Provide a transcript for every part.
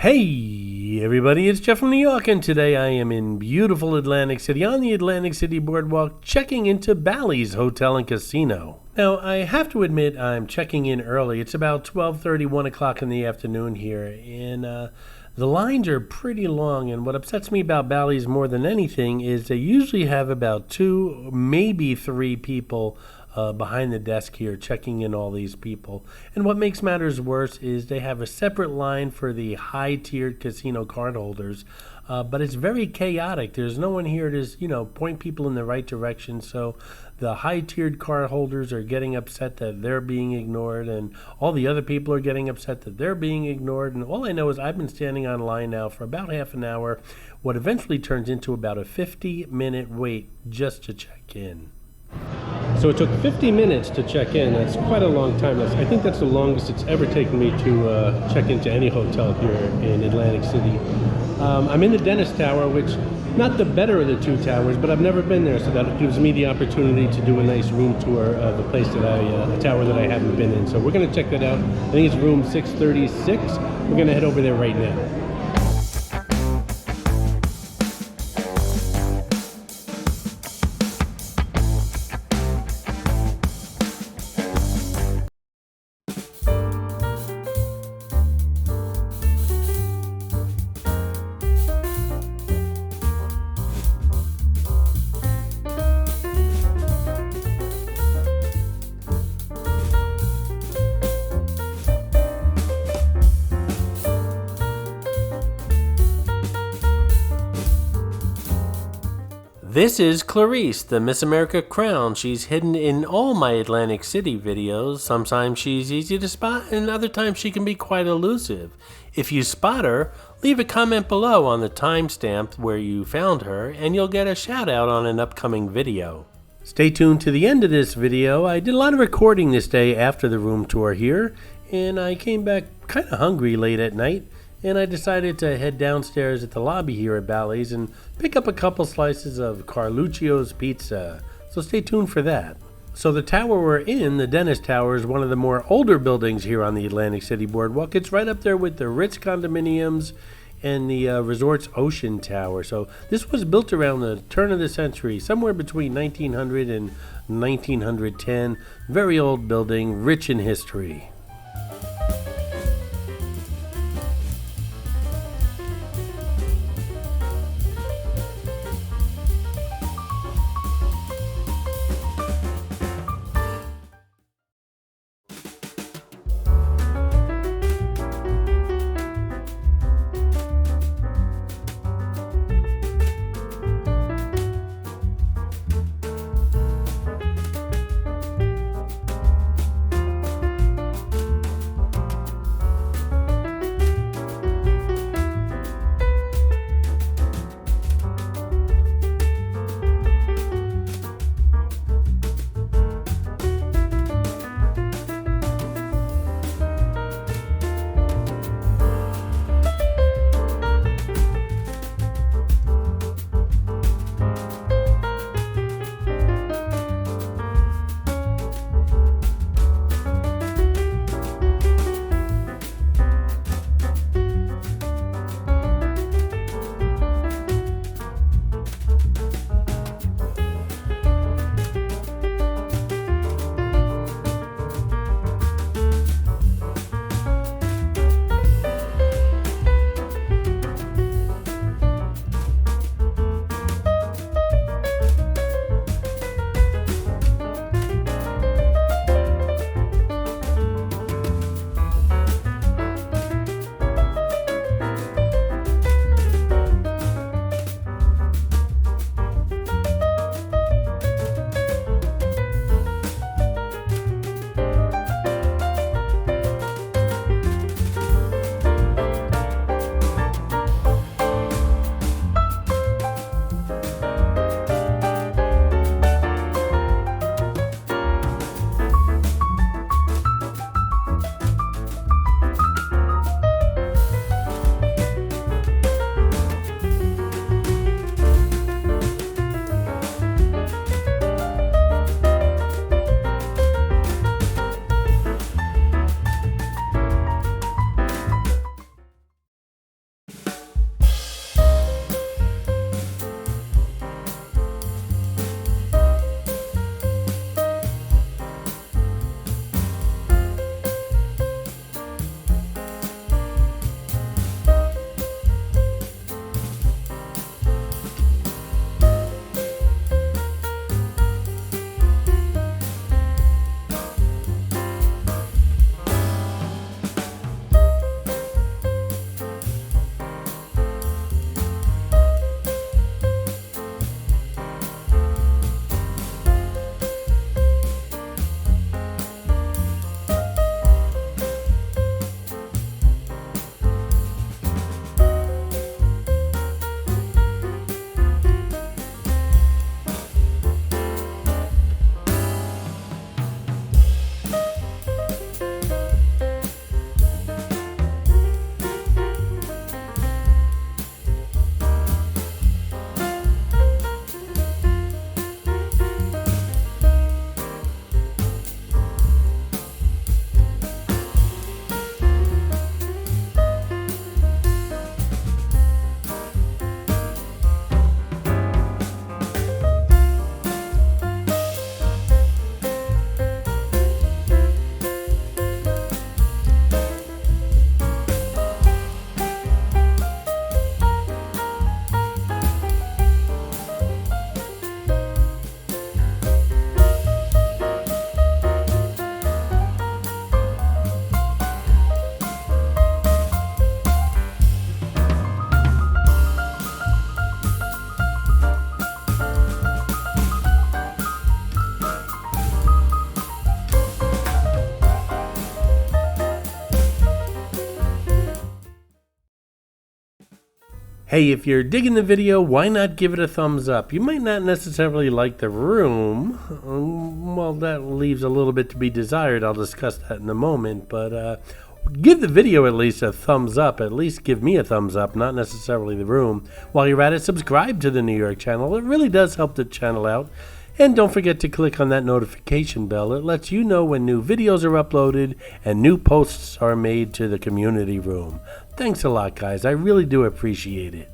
Hey everybody, it's Jeff from New York, and today I am in beautiful Atlantic City on the Atlantic City Boardwalk checking into Bally's Hotel and Casino. Now, I have to admit I'm checking in early. It's about 12:30, 1 o'clock in the afternoon here, and the lines are pretty long, and what upsets me about Bally's more than anything is they usually have about 2, maybe 3 people behind the desk here checking in all these people. And what makes matters worse is they have a separate line for the high-tiered casino card holders, but it's very chaotic. There's no one here to, point people in the right direction. So the high-tiered card holders are getting upset that they're being ignored, and all the other people are getting upset that they're being ignored. And all I know is I've been standing on line now for about half an hour, what eventually turns into about a 50-minute wait just to check in. So it took 50 minutes to check in. That's quite a long time. I think that's the longest it's ever taken me to check into any hotel here in Atlantic City. I'm in the Dentist Tower, which not the better of the 2 towers, but I've never been there, so that gives me the opportunity to do a nice room tour of the place that a tower that I haven't been in. So we're going to check that out. I think it's room 636. We're going to head over there right now. This is Clarice, the Miss America crown. She's hidden in all my Atlantic City videos. Sometimes she's easy to spot, and other times she can be quite elusive. If you spot her, leave a comment below on the timestamp where you found her, and you'll get a shout out on an upcoming video. Stay tuned to the end of this video. I did a lot of recording this day after the room tour here, and I came back kind of hungry late at night. And I decided to head downstairs at the lobby here at Bally's and pick up a couple slices of Carluccio's pizza. So stay tuned for that. So the tower we're in, the Dentist Tower, is one of the more older buildings here on the Atlantic City Boardwalk. It's right up there with the Ritz condominiums and the Resorts Ocean Tower. So this was built around the turn of the century, somewhere between 1900 and 1910. Very old building, rich in history. Hey, if you're digging the video, why not give it a thumbs up? You might not necessarily like the room. Well, that leaves a little bit to be desired. I'll discuss that in a moment. But give the video at least a thumbs up. At least give me a thumbs up, not necessarily the room. While you're at it, subscribe to the New York channel. It really does help the channel out. And don't forget to click on that notification bell. It lets you know when new videos are uploaded and new posts are made to the community room. Thanks a lot, guys. I really do appreciate it.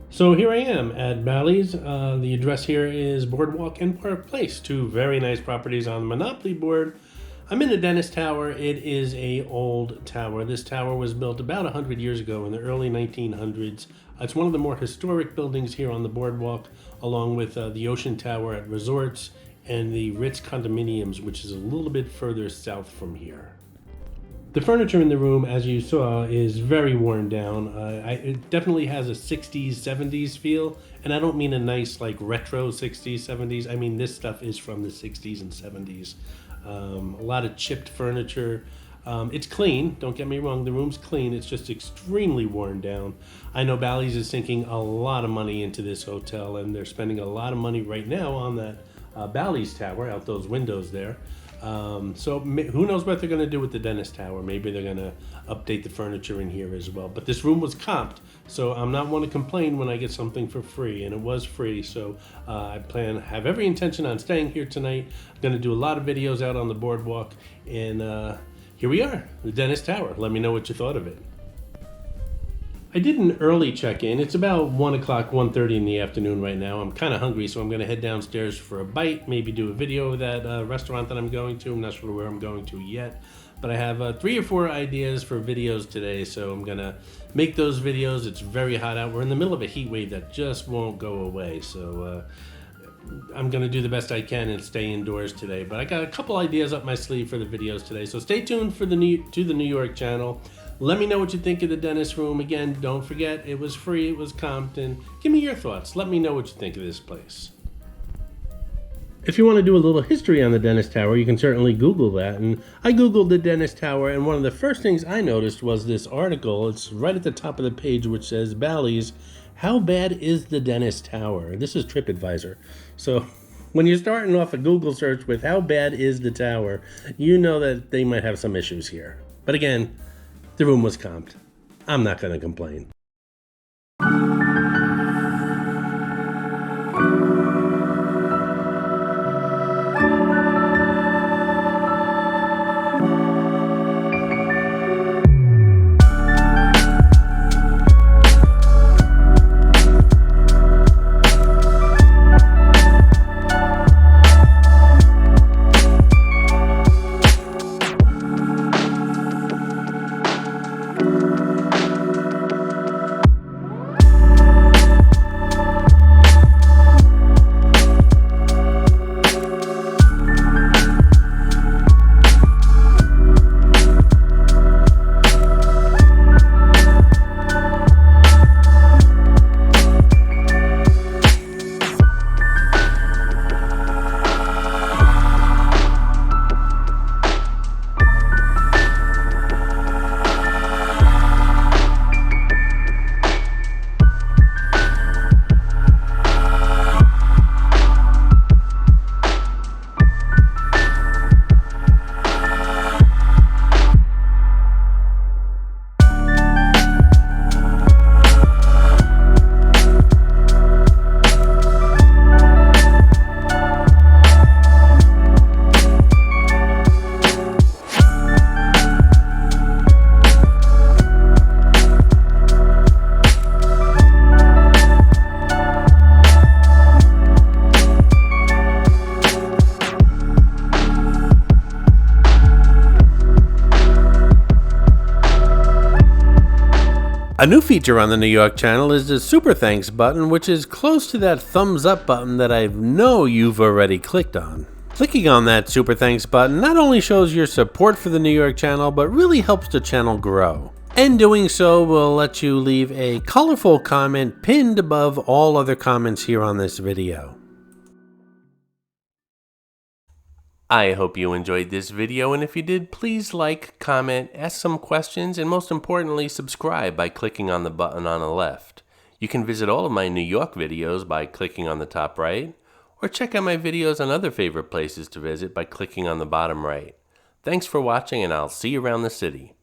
So here I am at Bally's. The address here is Boardwalk and Park Place, two very nice properties on the Monopoly board. I'm in the Dennis Tower. It is a old tower. This tower was built about 100 years ago in the early 1900s. It's one of the more historic buildings here on the boardwalk, along with the Ocean Tower at Resorts and the Ritz Condominiums, which is a little bit further south from here. The furniture in the room, as you saw, is very worn down. It definitely has a 60s, 70s feel, and I don't mean a nice like retro 60s, 70s. I mean this stuff is from the 60s and 70s. A lot of chipped furniture. It's clean, don't get me wrong, the room's clean, it's just extremely worn down. I know Bally's is sinking a lot of money into this hotel, and they're spending a lot of money right now on that Bally's Tower, out those windows there. So who knows what they're going to do with the Dennis Tower. Maybe they're going to update the furniture in here as well. But this room was comped, so I'm not one to complain when I get something for free, and it was free. So I have every intention on staying here tonight. I'm going to do a lot of videos out on the boardwalk, and here we are, the Dennis Tower. Let me know what you thought of it. I did an early check-in. It's about 1 o'clock, 1:30 in the afternoon right now. I'm kind of hungry, so I'm going to head downstairs for a bite, maybe do a video of that restaurant that I'm going to. I'm not sure where I'm going to yet, but I have 3 or 4 ideas for videos today, so I'm going to make those videos. It's very hot out. We're in the middle of a heat wave that just won't go away, so I'm going to do the best I can and stay indoors today. But I got a couple ideas up my sleeve for the videos today, so stay tuned for the New York channel. Let me know what you think of the Dennis room. Again, don't forget, it was free, it was comped, and give me your thoughts. Let me know what you think of this place. If you want to do a little history on the Dennis Tower, you can certainly Google that. And I Googled the Dennis Tower, and one of the first things I noticed was this article. It's right at the top of the page, which says, Bally's, how bad is the Dennis Tower? This is TripAdvisor. So when you're starting off a Google search with how bad is the tower, you know that they might have some issues here. But again, the room was comped. I'm not going to complain. A new feature on the New York channel is the Super Thanks button, which is close to that thumbs up button that I know you've already clicked on. Clicking on that Super Thanks button not only shows your support for the New York channel, but really helps the channel grow. And doing so will let you leave a colorful comment pinned above all other comments here on this video. I hope you enjoyed this video, and if you did, please like, comment, ask some questions, and most importantly, subscribe by clicking on the button on the left. You can visit all of my New York videos by clicking on the top right, or check out my videos on other favorite places to visit by clicking on the bottom right. Thanks for watching, and I'll see you around the city.